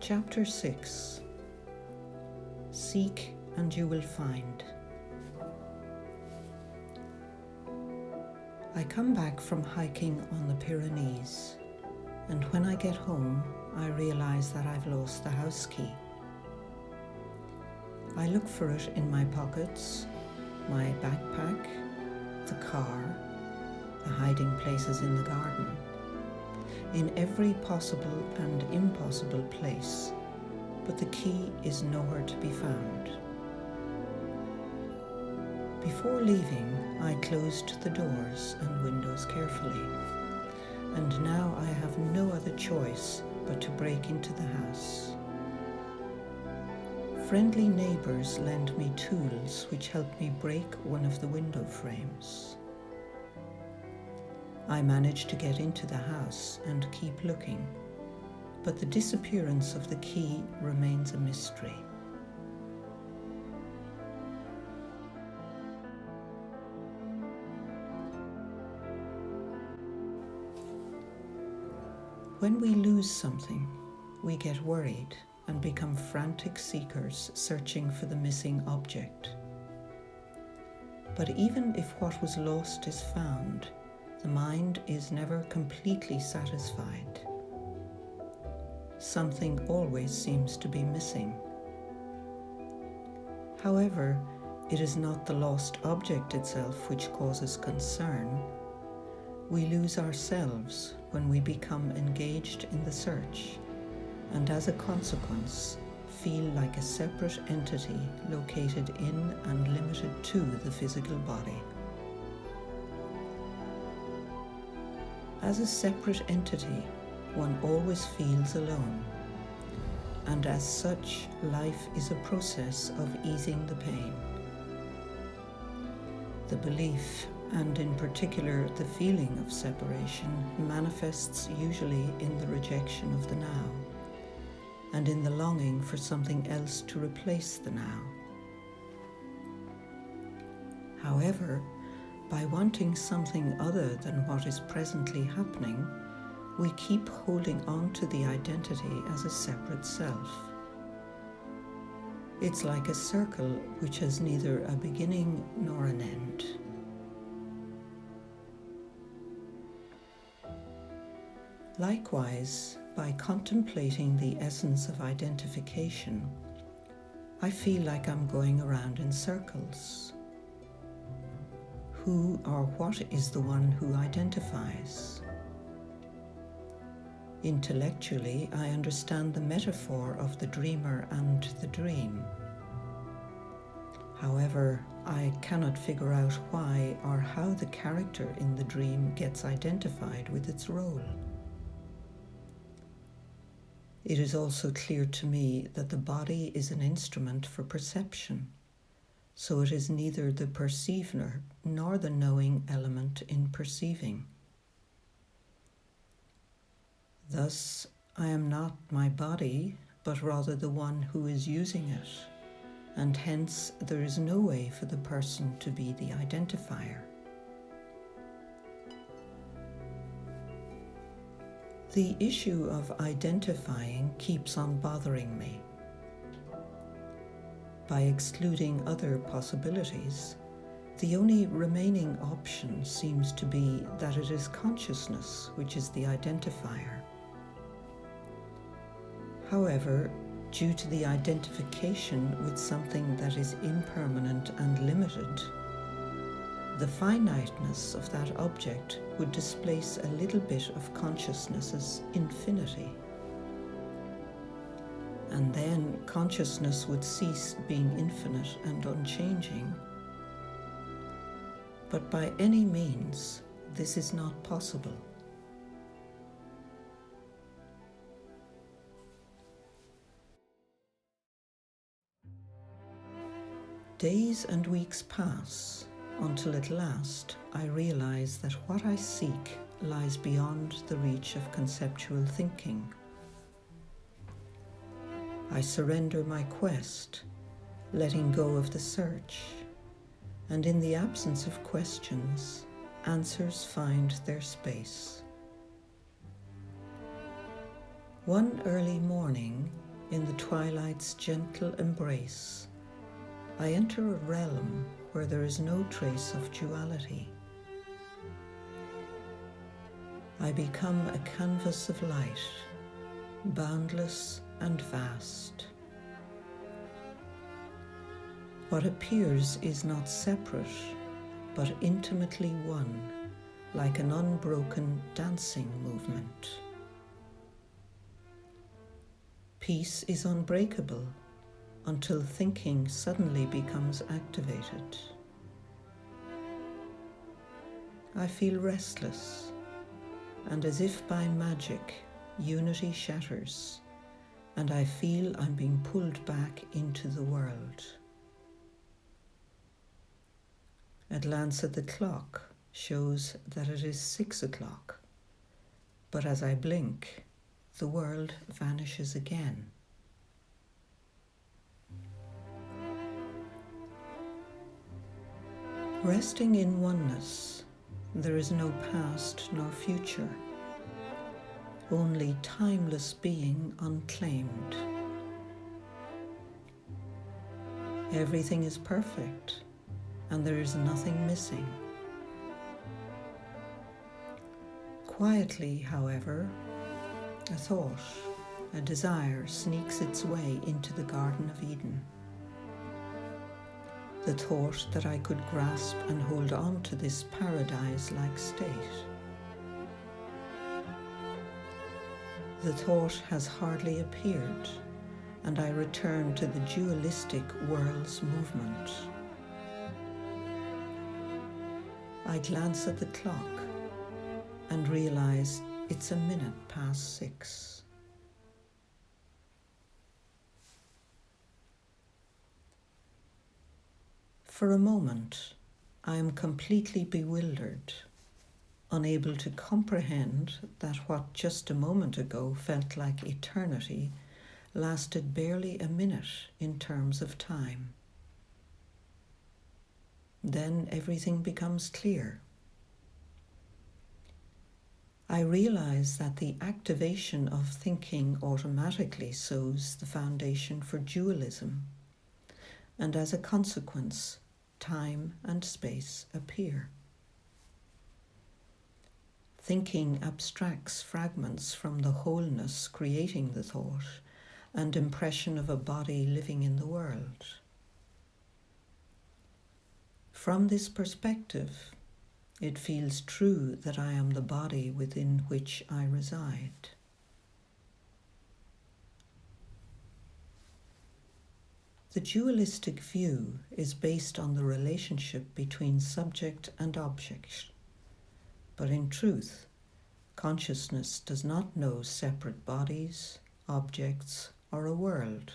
Chapter 6. Seek and you will find. I come back from hiking on the Pyrenees, and when I get home, I realize that I've lost the house key. I look for it in my pockets, my backpack, the car, the hiding places in the garden, in every possible and impossible place, but the key is nowhere to be found. Before leaving, I closed the doors and windows carefully, and now I have no other choice but to break into the house. Friendly neighbours lend me tools which help me break one of the window frames. I manage to get into the house and keep looking, but the disappearance of the key remains a mystery. When we lose something, we get worried and become frantic seekers searching for the missing object. But even if what was lost is found, the mind is never completely satisfied. Something always seems to be missing. However, it is not the lost object itself which causes concern. We lose ourselves when we become engaged in the search, and as a consequence, feel like a separate entity located in and limited to the physical body. As a separate entity, one always feels alone, and as such, life is a process of easing the pain. The belief, and in particular the feeling of separation, manifests usually in the rejection of the now, and in the longing for something else to replace the now. However, by wanting something other than what is presently happening, we keep holding on to the identity as a separate self. It's like a circle which has neither a beginning nor an end. Likewise, by contemplating the essence of identification, I feel like I'm going around in circles. Who or what is the one who identifies? Intellectually, I understand the metaphor of the dreamer and the dream. However, I cannot figure out why or how the character in the dream gets identified with its role. It is also clear to me that the body is an instrument for perception, so it is neither the perceiver nor the knowing element in perceiving. Thus, I am not my body, but rather the one who is using it, and hence there is no way for the person to be the identifier. The issue of identifying keeps on bothering me. By excluding other possibilities, the only remaining option seems to be that it is consciousness which is the identifier. However, due to the identification with something that is impermanent and limited, the finiteness of that object would displace a little bit of consciousness's infinity. And then consciousness would cease being infinite and unchanging. But by any means, this is not possible. Days and weeks pass until at last I realize that what I seek lies beyond the reach of conceptual thinking. I surrender my quest, letting go of the search, and in the absence of questions, answers find their space. One early morning, In the twilight's gentle embrace, I enter a realm where there is no trace of duality. I become a canvas of light, boundless and vast. What appears is not separate, but intimately one, like an unbroken dancing movement. Peace is unbreakable until thinking suddenly becomes activated. I feel restless, and as if by magic, unity shatters, and I feel I'm being pulled back into the world. A glance at the clock shows that it is 6 o'clock, but as I blink, the world vanishes again. Resting in oneness, there is no past nor future, only timeless being unclaimed. Everything is perfect, and there is nothing missing. Quietly, however, a thought, a desire sneaks its way into the Garden of Eden. The thought that I could grasp and hold on to this paradise-like state. The thought has hardly appeared, and I return to the dualistic world's movement. I glance at the clock and realize it's a minute past 6. For a moment, I am completely bewildered, unable to comprehend that what just a moment ago felt like eternity lasted barely a minute in terms of time. Then everything becomes clear. I realize that the activation of thinking automatically sows the foundation for dualism, and as a consequence, time and space appear. Thinking abstracts fragments from the wholeness creating the thought and impression of a body living in the world. From this perspective, it feels true that I am the body within which I reside. The dualistic view is based on the relationship between subject and object, but in truth, consciousness does not know separate bodies, objects, or a world.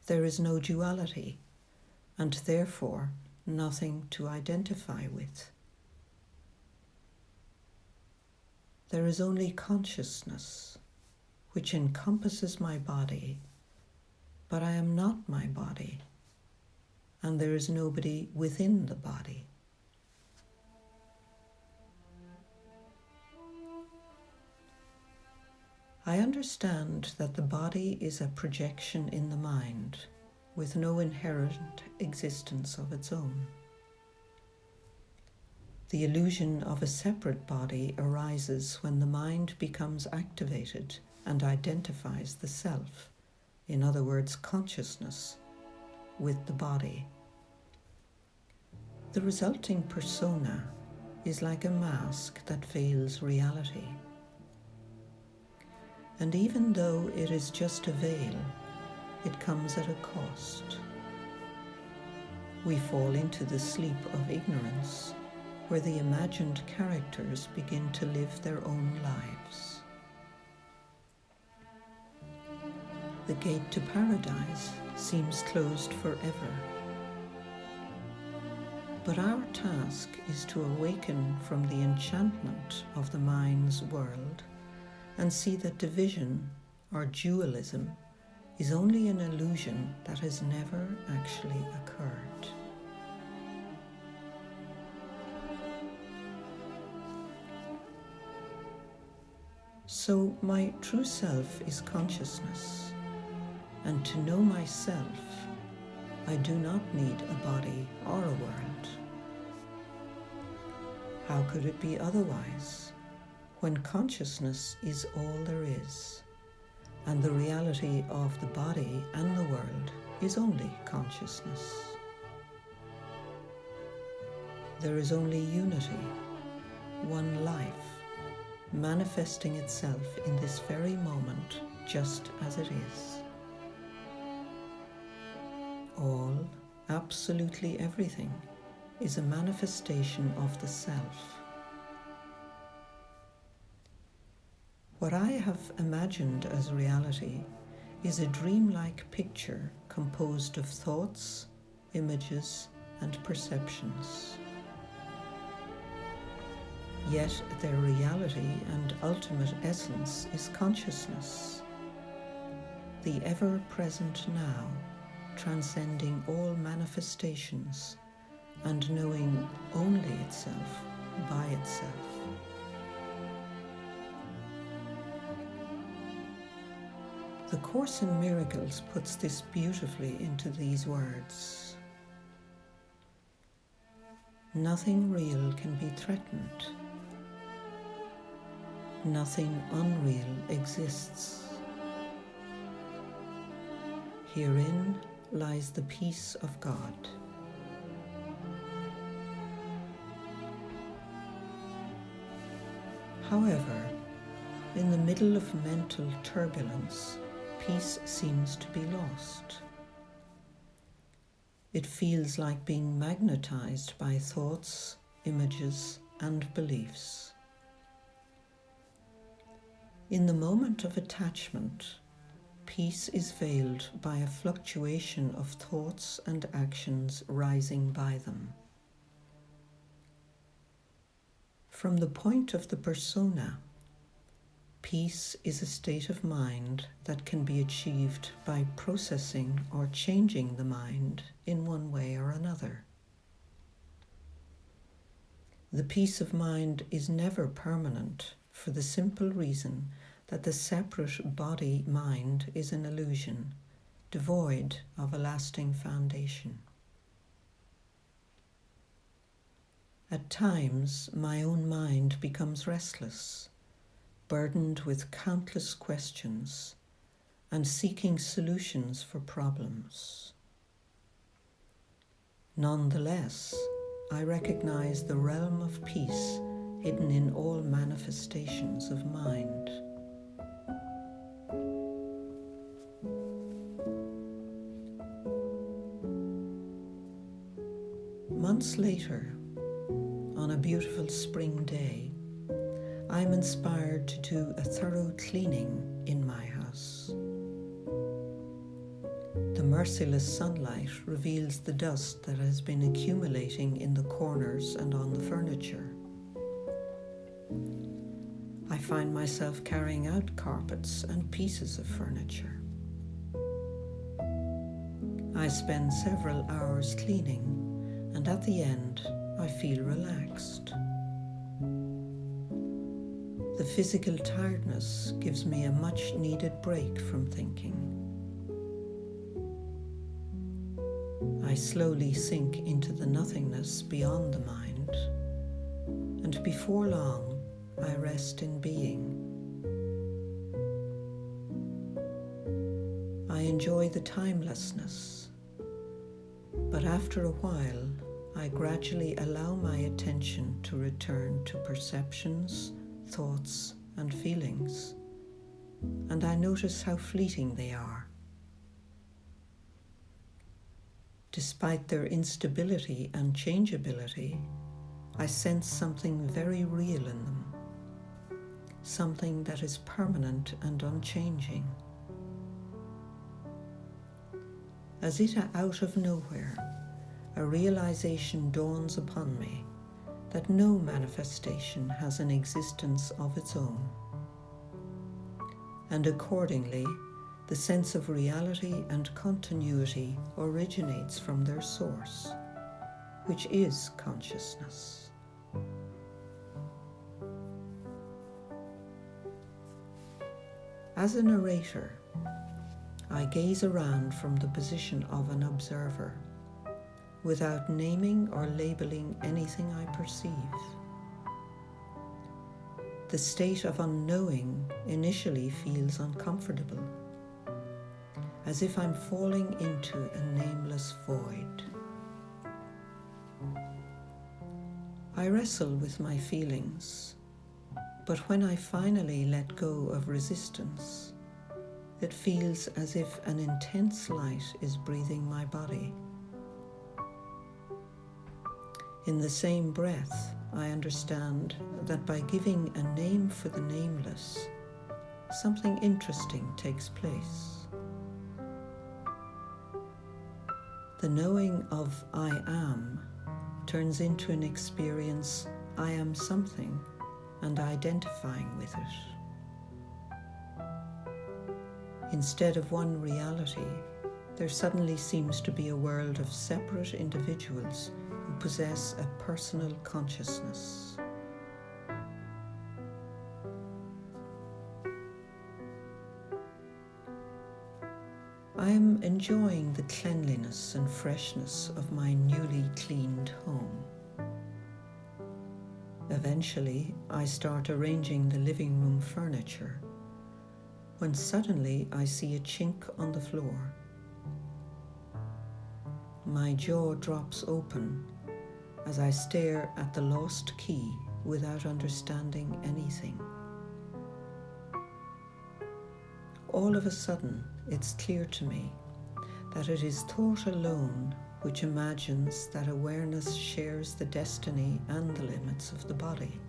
There is no duality, and therefore nothing to identify with. There is only consciousness, which encompasses my body, but I am not my body, and there is nobody within the body. I understand that the body is a projection in the mind, with no inherent existence of its own. The illusion of a separate body arises when the mind becomes activated and identifies the self, in other words, consciousness, with the body. The resulting persona is like a mask that veils reality. And even though it is just a veil, it comes at a cost. We fall into the sleep of ignorance, where the imagined characters begin to live their own lives. The gate to paradise seems closed forever. But our task is to awaken from the enchantment of the mind's world and see that division, or dualism, is only an illusion that has never actually occurred. So my true self is consciousness, and to know myself, I do not need a body or a world. How could it be otherwise, when consciousness is all there is, and the reality of the body and the world is only consciousness? There is only unity, one life, manifesting itself in this very moment just as it is. All, absolutely everything, is a manifestation of the self. What I have imagined as reality is a dreamlike picture composed of thoughts, images, and perceptions. Yet their reality and ultimate essence is consciousness, the ever-present now, transcending all manifestations and knowing only itself by itself. The Course in Miracles puts this beautifully into these words. Nothing real can be threatened. Nothing unreal exists. Herein lies the peace of God. However, in the middle of mental turbulence, peace seems to be lost. It feels like being magnetized by thoughts, images, and beliefs. In the moment of attachment, peace is veiled by a fluctuation of thoughts and actions rising by them. From the point of the persona, peace is a state of mind that can be achieved by processing or changing the mind in one way or another. The peace of mind is never permanent, for the simple reason that the separate body-mind is an illusion, devoid of a lasting foundation. At times, my own mind becomes restless, burdened with countless questions and seeking solutions for problems. Nonetheless, I recognize the realm of peace hidden in all manifestations of mind. Months later, on a beautiful spring day, I am inspired to do a thorough cleaning in my house. The merciless sunlight reveals the dust that has been accumulating in the corners and on the furniture. I find myself carrying out carpets and pieces of furniture. I spend several hours cleaning, and at the end, I feel relaxed. The physical tiredness gives me a much-needed break from thinking. I slowly sink into the nothingness beyond the mind, and before long, I rest in being. I enjoy the timelessness, but after a while, I gradually allow my attention to return to perceptions, thoughts, and feelings, and I notice how fleeting they are. Despite their instability and changeability, I sense something very real in them, something that is permanent and unchanging. As if out of nowhere, a realization dawns upon me that no manifestation has an existence of its own. And accordingly, the sense of reality and continuity originates from their source, which is consciousness. As a narrator, I gaze around from the position of an observer, without naming or labeling anything I perceive. The state of unknowing initially feels uncomfortable, as if I'm falling into a nameless void. I wrestle with my feelings, but when I finally let go of resistance, it feels as if an intense light is breathing my body. In the same breath, I understand that by giving a name for the nameless, something interesting takes place. The knowing of I am turns into an experience I am something and identifying with it. Instead of one reality, there suddenly seems to be a world of separate individuals who possess a personal consciousness. I am enjoying the cleanliness and freshness of my newly cleaned home. Eventually, I start arranging the living room furniture, when suddenly I see a chink on the floor. My jaw drops open as I stare at the lost key without understanding anything. All of a sudden, it's clear to me that it is thought alone which imagines that awareness shares the destiny and the limits of the body.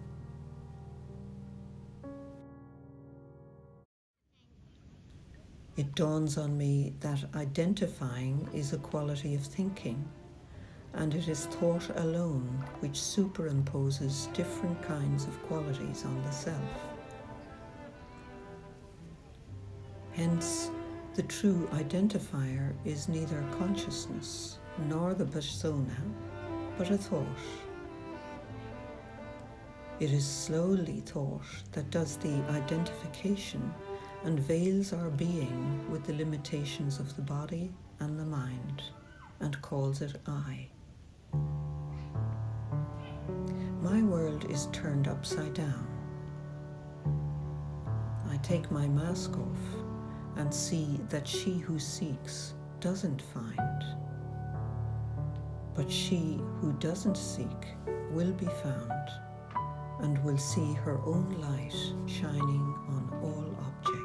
It dawns on me that identifying is a quality of thinking, and it is thought alone which superimposes different kinds of qualities on the self. Hence, the true identifier is neither consciousness nor the persona, but a thought. It is slowly thought that does the identification and veils our being with the limitations of the body and the mind, and calls it I. My world is turned upside down. I take my mask off and see that she who seeks doesn't find, but she who doesn't seek will be found and will see her own light shining on all objects.